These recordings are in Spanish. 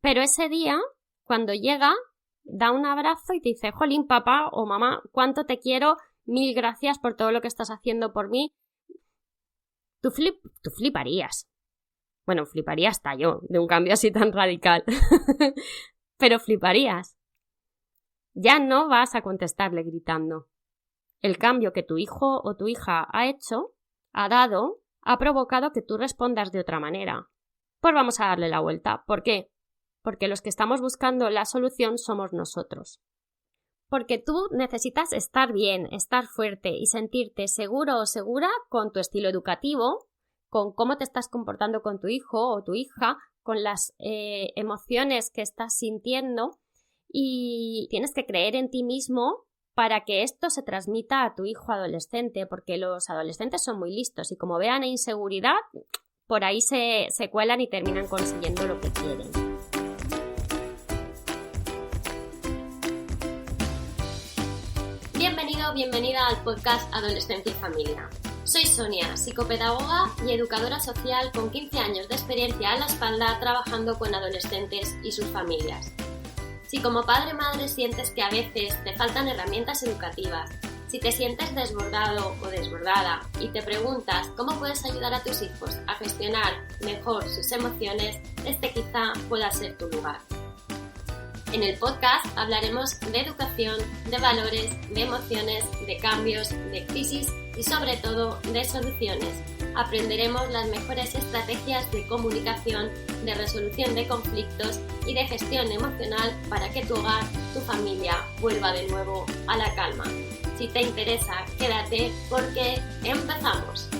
Pero ese día, cuando llega, da un abrazo y te dice, jolín, papá o mamá, cuánto te quiero, 1000 gracias por todo lo que estás haciendo por mí. Tú fliparías. Bueno, fliparía hasta yo, de un cambio así tan radical. Pero fliparías. Ya no vas a contestarle gritando. El cambio que tu hijo o tu hija ha hecho, ha dado, ha provocado que tú respondas de otra manera. Pues vamos a darle la vuelta. ¿Por qué? Porque los que estamos buscando la solución somos nosotros. Porque tú necesitas estar bien, estar fuerte y sentirte seguro o segura con tu estilo educativo, con cómo te estás comportando con tu hijo o tu hija, con las emociones que estás sintiendo, y tienes que creer en ti mismo para que esto se transmita a tu hijo adolescente, porque los adolescentes son muy listos y como vean inseguridad, por ahí se cuelan y terminan consiguiendo lo que quieren. Bienvenido, bienvenida al podcast Adolescencia y Familia. Soy Sonia, psicopedagoga y educadora social con 15 años de experiencia a la espalda trabajando con adolescentes y sus familias. Si como padre o madre sientes que a veces te faltan herramientas educativas, si te sientes desbordado o desbordada y te preguntas cómo puedes ayudar a tus hijos a gestionar mejor sus emociones, este quizá pueda ser tu lugar. En el podcast hablaremos de educación, de valores, de emociones, de cambios, de crisis y sobre todo de soluciones. Aprenderemos las mejores estrategias de comunicación, de resolución de conflictos y de gestión emocional para que tu hogar, tu familia vuelva de nuevo a la calma. Si te interesa, quédate porque empezamos.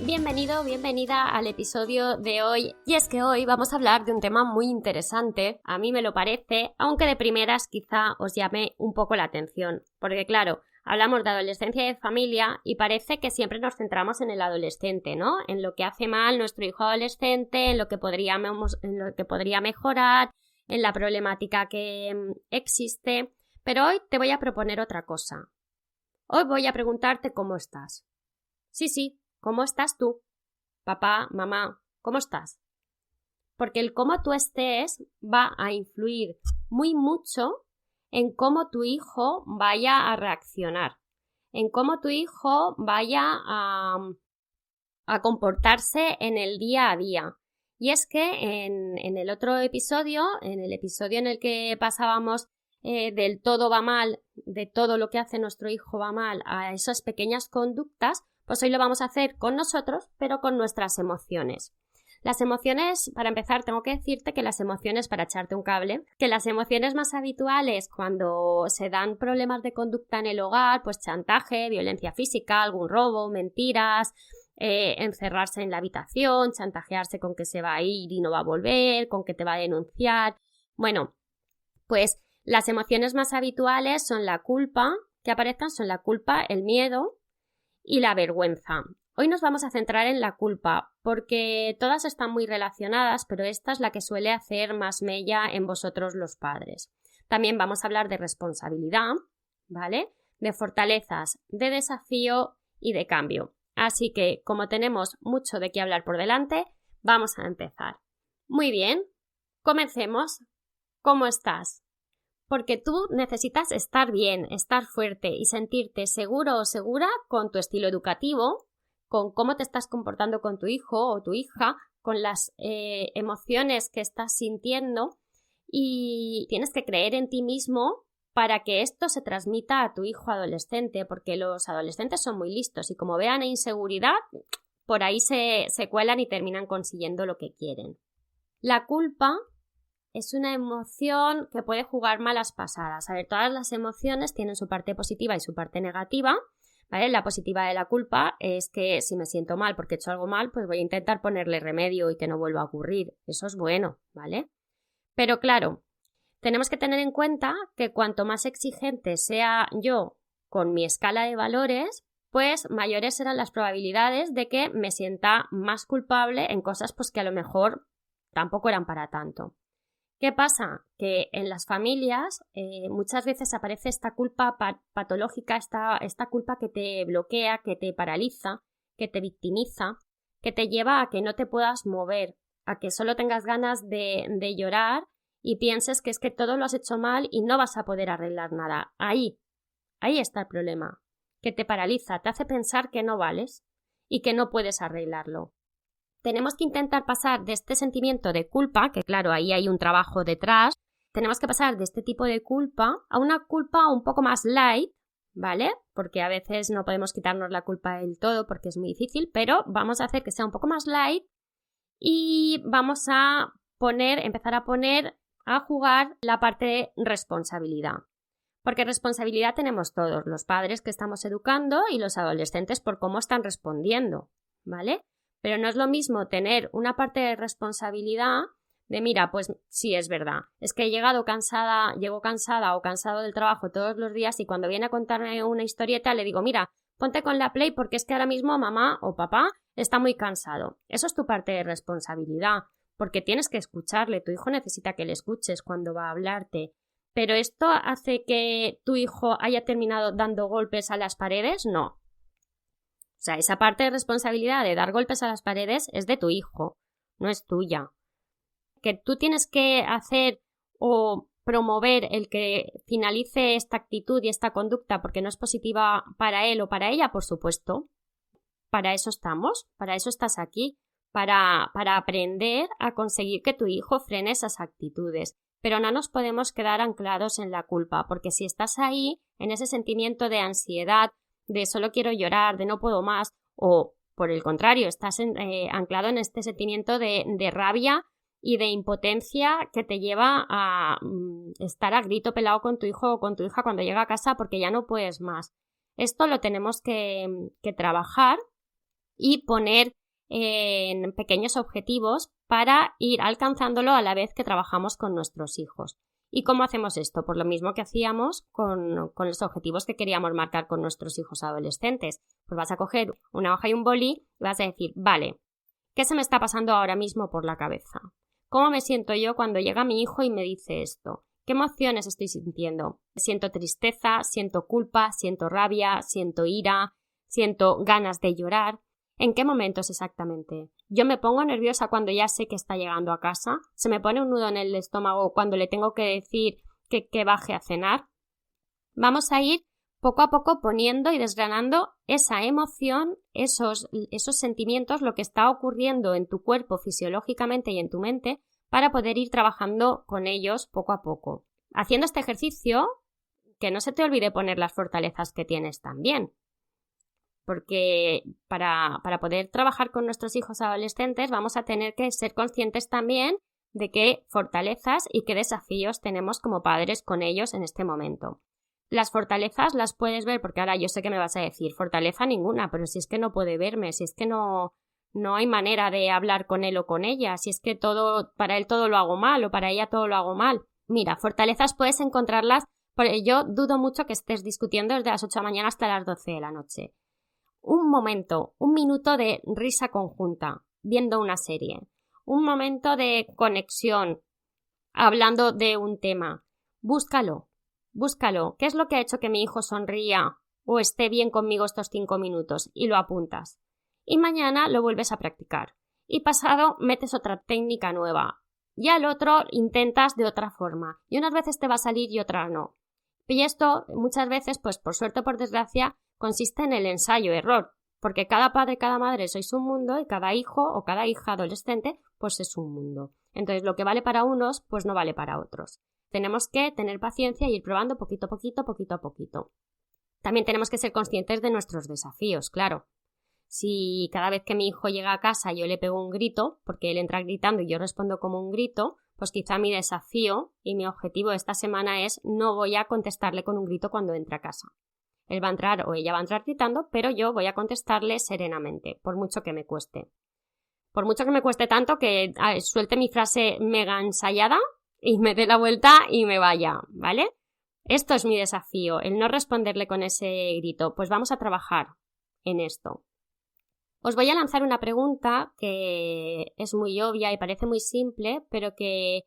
Bienvenido, bienvenida al episodio de hoy. Y es que hoy vamos a hablar de un tema muy interesante, a mí me lo parece, aunque de primeras quizá os llame un poco la atención. Porque claro, hablamos de adolescencia y de familia y parece que siempre nos centramos en el adolescente, ¿no? En lo que hace mal nuestro hijo adolescente, en lo que podría mejorar, en la problemática que existe. Pero hoy te voy a proponer otra cosa. Hoy voy a preguntarte cómo estás. Sí. ¿Cómo estás tú? Papá, mamá, ¿cómo estás? Porque el cómo tú estés va a influir muy mucho en cómo tu hijo vaya a reaccionar, en cómo tu hijo vaya a comportarse en el día a día. Y es que en el otro episodio, en el episodio en el que pasábamos del todo va mal, de todo lo que hace nuestro hijo va mal, a esas pequeñas conductas, pues hoy lo vamos a hacer con nosotros, pero con nuestras emociones. Las emociones, para empezar, tengo que decirte que las emociones, para echarte un cable, que las emociones más habituales cuando se dan problemas de conducta en el hogar, pues chantaje, violencia física, algún robo, mentiras, encerrarse en la habitación, chantajearse con que se va a ir y no va a volver, con que te va a denunciar. Bueno, pues las emociones más habituales son la culpa, que aparezcan son la culpa, el miedo y la vergüenza. Hoy nos vamos a centrar en la culpa porque todas están muy relacionadas, pero esta es la que suele hacer más mella en vosotros los padres. También vamos a hablar de responsabilidad, ¿vale? De fortalezas, de desafío y de cambio. Así que, como tenemos mucho de qué hablar por delante, vamos a empezar. Muy bien, comencemos. ¿Cómo estás? Porque tú necesitas estar bien, estar fuerte y sentirte seguro o segura con tu estilo educativo, con cómo te estás comportando con tu hijo o tu hija, con las emociones que estás sintiendo y tienes que creer en ti mismo para que esto se transmita a tu hijo adolescente, porque los adolescentes son muy listos y como vean inseguridad, por ahí se cuelan y terminan consiguiendo lo que quieren. La culpa es una emoción que puede jugar malas pasadas. A ver, todas las emociones tienen su parte positiva y su parte negativa, ¿vale? La positiva de la culpa es que si me siento mal porque he hecho algo mal, pues voy a intentar ponerle remedio y que no vuelva a ocurrir. Eso es bueno, ¿vale? Pero claro, tenemos que tener en cuenta que cuanto más exigente sea yo con mi escala de valores, pues mayores serán las probabilidades de que me sienta más culpable en cosas pues que a lo mejor tampoco eran para tanto. ¿Qué pasa? Que en las familias muchas veces aparece esta culpa patológica, esta culpa que te bloquea, que te paraliza, que te victimiza, que te lleva a que no te puedas mover, a que solo tengas ganas de llorar y pienses que es que todo lo has hecho mal y no vas a poder arreglar nada. Ahí está el problema, que te paraliza, te hace pensar que no vales y que no puedes arreglarlo. Tenemos que intentar pasar de este sentimiento de culpa, que claro, ahí hay un trabajo detrás, tenemos que pasar de este tipo de culpa a una culpa un poco más light, ¿vale? Porque a veces no podemos quitarnos la culpa del todo porque es muy difícil, pero vamos a hacer que sea un poco más light y vamos a empezar a jugar la parte de responsabilidad. Porque responsabilidad tenemos todos, los padres que estamos educando y los adolescentes por cómo están respondiendo, ¿vale? Pero no es lo mismo tener una parte de responsabilidad de mira, pues sí, es verdad, es que llego cansada o cansado del trabajo todos los días y cuando viene a contarme una historieta le digo, mira, ponte con la Play porque es que ahora mismo mamá o papá está muy cansado. Eso es tu parte de responsabilidad, porque tienes que escucharle, tu hijo necesita que le escuches cuando va a hablarte. ¿Pero esto hace que tu hijo haya terminado dando golpes a las paredes? No. O sea, esa parte de responsabilidad de dar golpes a las paredes es de tu hijo, no es tuya. Que tú tienes que hacer o promover el que finalice esta actitud y esta conducta porque no es positiva para él o para ella, por supuesto. Para eso estamos, para eso estás aquí, para aprender a conseguir que tu hijo frene esas actitudes. Pero no nos podemos quedar anclados en la culpa, porque si estás ahí, en ese sentimiento de ansiedad, de solo quiero llorar, de no puedo más, o por el contrario, estás anclado en este sentimiento de rabia y de impotencia que te lleva a estar a grito pelado con tu hijo o con tu hija cuando llega a casa porque ya no puedes más. Esto lo tenemos que trabajar y poner en pequeños objetivos para ir alcanzándolo a la vez que trabajamos con nuestros hijos. ¿Y cómo hacemos esto? Por lo mismo que hacíamos con los objetivos que queríamos marcar con nuestros hijos adolescentes. Pues vas a coger una hoja y un boli y vas a decir, vale, ¿qué se me está pasando ahora mismo por la cabeza? ¿Cómo me siento yo cuando llega mi hijo y me dice esto? ¿Qué emociones estoy sintiendo? Siento tristeza, siento culpa, siento rabia, siento ira, siento ganas de llorar. ¿En qué momentos exactamente? Yo me pongo nerviosa cuando ya sé que está llegando a casa, se me pone un nudo en el estómago cuando le tengo que decir que baje a cenar. Vamos a ir poco a poco poniendo y desgranando esa emoción, esos sentimientos, lo que está ocurriendo en tu cuerpo fisiológicamente y en tu mente para poder ir trabajando con ellos poco a poco. Haciendo este ejercicio, que no se te olvide poner las fortalezas que tienes también. Porque para poder trabajar con nuestros hijos adolescentes vamos a tener que ser conscientes también de qué fortalezas y qué desafíos tenemos como padres con ellos en este momento. Las fortalezas las puedes ver, porque ahora yo sé que me vas a decir fortaleza ninguna, pero si es que no puede verme, si es que no hay manera de hablar con él o con ella, si es que para él todo lo hago mal o para ella todo lo hago mal. Mira, fortalezas puedes encontrarlas, porque yo dudo mucho que estés discutiendo desde las 8 de la mañana hasta las 12 de la noche. Un minuto de risa conjunta, viendo una serie, un momento de conexión, hablando de un tema. Búscalo. ¿Qué es lo que ha hecho que mi hijo sonría o esté bien conmigo estos 5 minutos? Y lo apuntas. Y mañana lo vuelves a practicar. Y pasado metes otra técnica nueva. Y al otro intentas de otra forma. Y unas veces te va a salir y otras no. Y esto muchas veces, pues por suerte o por desgracia, consiste en el ensayo-error, porque cada padre, cada madre sois un mundo y cada hijo o cada hija adolescente pues es un mundo. Entonces lo que vale para unos pues no vale para otros. Tenemos que tener paciencia y ir probando poquito a poquito. También tenemos que ser conscientes de nuestros desafíos, claro. Si cada vez que mi hijo llega a casa yo le pego un grito, porque él entra gritando y yo respondo como un grito, pues quizá mi desafío y mi objetivo esta semana es no voy a contestarle con un grito cuando entre a casa. Él va a entrar o ella va a entrar gritando, pero yo voy a contestarle serenamente, por mucho que me cueste. Por mucho que me cueste tanto que suelte mi frase mega ensayada y me dé la vuelta y me vaya, ¿vale? Esto es mi desafío, el no responderle con ese grito. Pues vamos a trabajar en esto. Os voy a lanzar una pregunta que es muy obvia y parece muy simple, pero que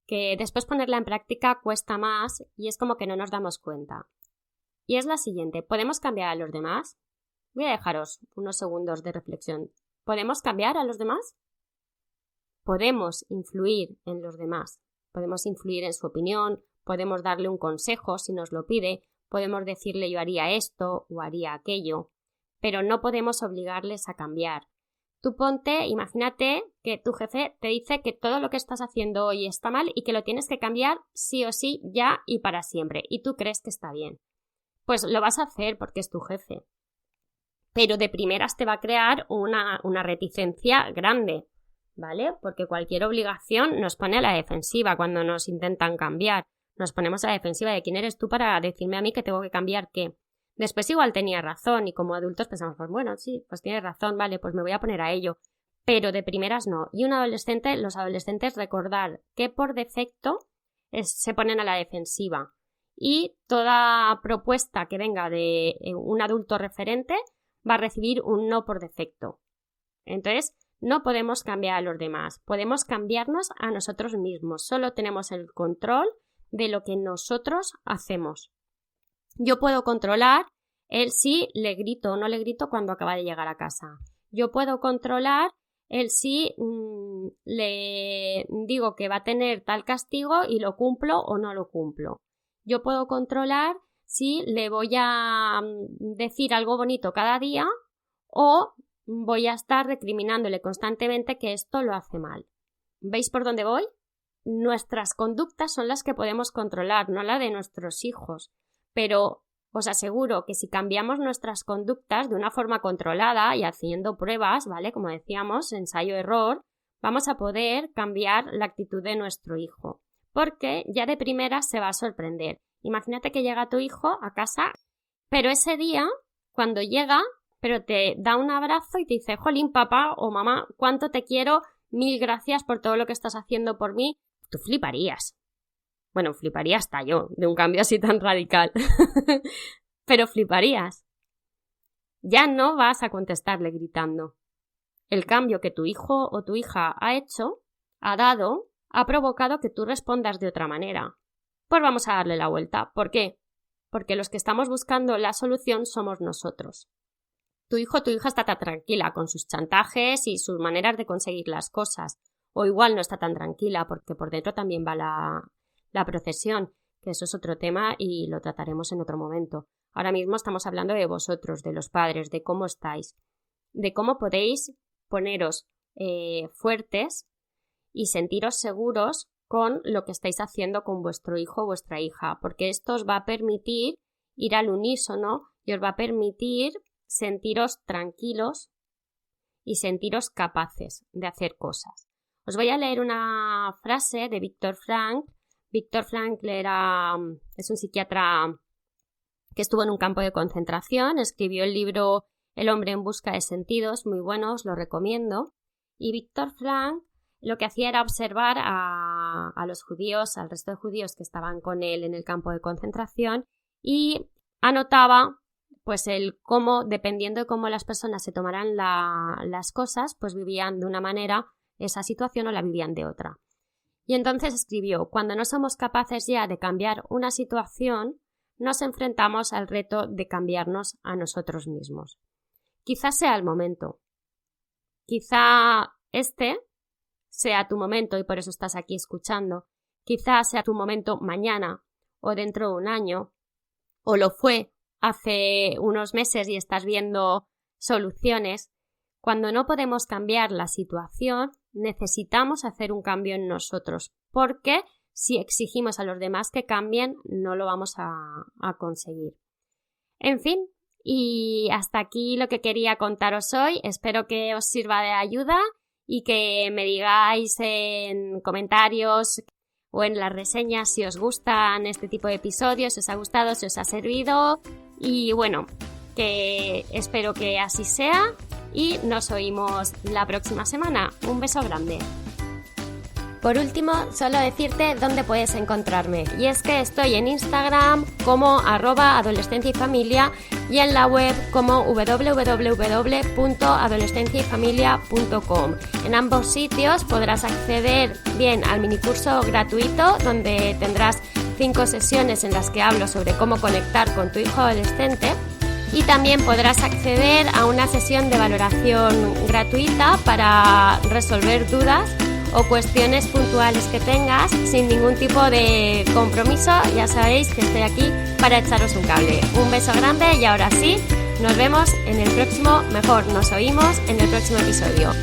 después ponerla en práctica cuesta más y es como que no nos damos cuenta. Y es la siguiente, ¿podemos cambiar a los demás? Voy a dejaros unos segundos de reflexión. ¿Podemos cambiar a los demás? Podemos influir en los demás, podemos influir en su opinión, podemos darle un consejo si nos lo pide, podemos decirle yo haría esto o haría aquello, pero no podemos obligarles a cambiar. Tú imagínate que tu jefe te dice que todo lo que estás haciendo hoy está mal y que lo tienes que cambiar sí o sí, ya y para siempre, y tú crees que está bien. Pues lo vas a hacer porque es tu jefe. Pero de primeras te va a crear una reticencia grande, ¿vale? Porque cualquier obligación nos pone a la defensiva cuando nos intentan cambiar. Nos ponemos a la defensiva de quién eres tú para decirme a mí que tengo que cambiar qué. Después igual tenía razón y como adultos pensamos, pues bueno, sí, pues tienes razón, vale, pues me voy a poner a ello. Pero de primeras no. Y los adolescentes recordar que por defecto se ponen a la defensiva. Y toda propuesta que venga de un adulto referente va a recibir un no por defecto. Entonces, no podemos cambiar a los demás, podemos cambiarnos a nosotros mismos. Solo tenemos el control de lo que nosotros hacemos. Yo puedo controlar el si le grito o no le grito cuando acaba de llegar a casa. Yo puedo controlar el si le digo que va a tener tal castigo y lo cumplo o no lo cumplo. Yo puedo controlar si le voy a decir algo bonito cada día o voy a estar recriminándole constantemente que esto lo hace mal. ¿Veis por dónde voy? Nuestras conductas son las que podemos controlar, no la de nuestros hijos. Pero os aseguro que si cambiamos nuestras conductas de una forma controlada y haciendo pruebas, ¿vale? Como decíamos, ensayo-error, vamos a poder cambiar la actitud de nuestro hijo. Porque ya de primera se va a sorprender. Imagínate que llega tu hijo a casa, pero ese día, cuando llega, pero te da un abrazo y te dice, jolín, papá o mamá, cuánto te quiero, 1000 gracias por todo lo que estás haciendo por mí. Tú fliparías. Bueno, fliparía hasta yo, de un cambio así tan radical. Pero fliparías. Ya no vas a contestarle gritando. El cambio que tu hijo o tu hija ha dado, ha provocado que tú respondas de otra manera. Pues vamos a darle la vuelta. ¿Por qué? Porque los que estamos buscando la solución somos nosotros. Tu hijo o tu hija está tan tranquila con sus chantajes y sus maneras de conseguir las cosas. O igual no está tan tranquila porque por dentro también va la procesión, que eso es otro tema y lo trataremos en otro momento. Ahora mismo estamos hablando de vosotros, de los padres, de cómo estáis, de cómo podéis poneros fuertes y sentiros seguros con lo que estáis haciendo con vuestro hijo o vuestra hija, porque esto os va a permitir ir al unísono y os va a permitir sentiros tranquilos y sentiros capaces de hacer cosas. Os voy a leer una frase de Viktor Frankl. Viktor Frankl es un psiquiatra que estuvo en un campo de concentración, escribió el libro El hombre en busca de sentidos, muy bueno, os lo recomiendo. Y Viktor Frankl lo que hacía era observar a los judíos, al resto de judíos que estaban con él en el campo de concentración y anotaba pues el cómo, dependiendo de cómo las personas se tomaran las cosas, pues vivían de una manera esa situación o la vivían de otra. Y entonces escribió, cuando no somos capaces ya de cambiar una situación, nos enfrentamos al reto de cambiarnos a nosotros mismos. Quizás sea el momento. Quizá este sea tu momento y por eso estás aquí escuchando. Quizás sea tu momento mañana o dentro de un año, o lo fue hace unos meses y estás viendo soluciones. Cuando no podemos cambiar la situación, necesitamos hacer un cambio en nosotros, porque si exigimos a los demás que cambien, no lo vamos a conseguir. En fin, y hasta aquí lo que quería contaros hoy. Espero que os sirva de ayuda y que me digáis en comentarios o en las reseñas si os gustan este tipo de episodios, si os ha gustado, si os ha servido. Y bueno, que espero que así sea y nos oímos la próxima semana. Un beso grande. Por último, solo decirte dónde puedes encontrarme. Y es que estoy en Instagram como @adolescenciayfamilia y en la web como www.adolescenciayfamilia.com. En ambos sitios podrás acceder bien al minicurso gratuito donde tendrás 5 sesiones en las que hablo sobre cómo conectar con tu hijo adolescente y también podrás acceder a una sesión de valoración gratuita para resolver dudas o cuestiones puntuales que tengas sin ningún tipo de compromiso. Ya sabéis que estoy aquí para echaros un cable. Un beso grande y ahora sí, nos vemos en el próximo, nos oímos en el próximo episodio.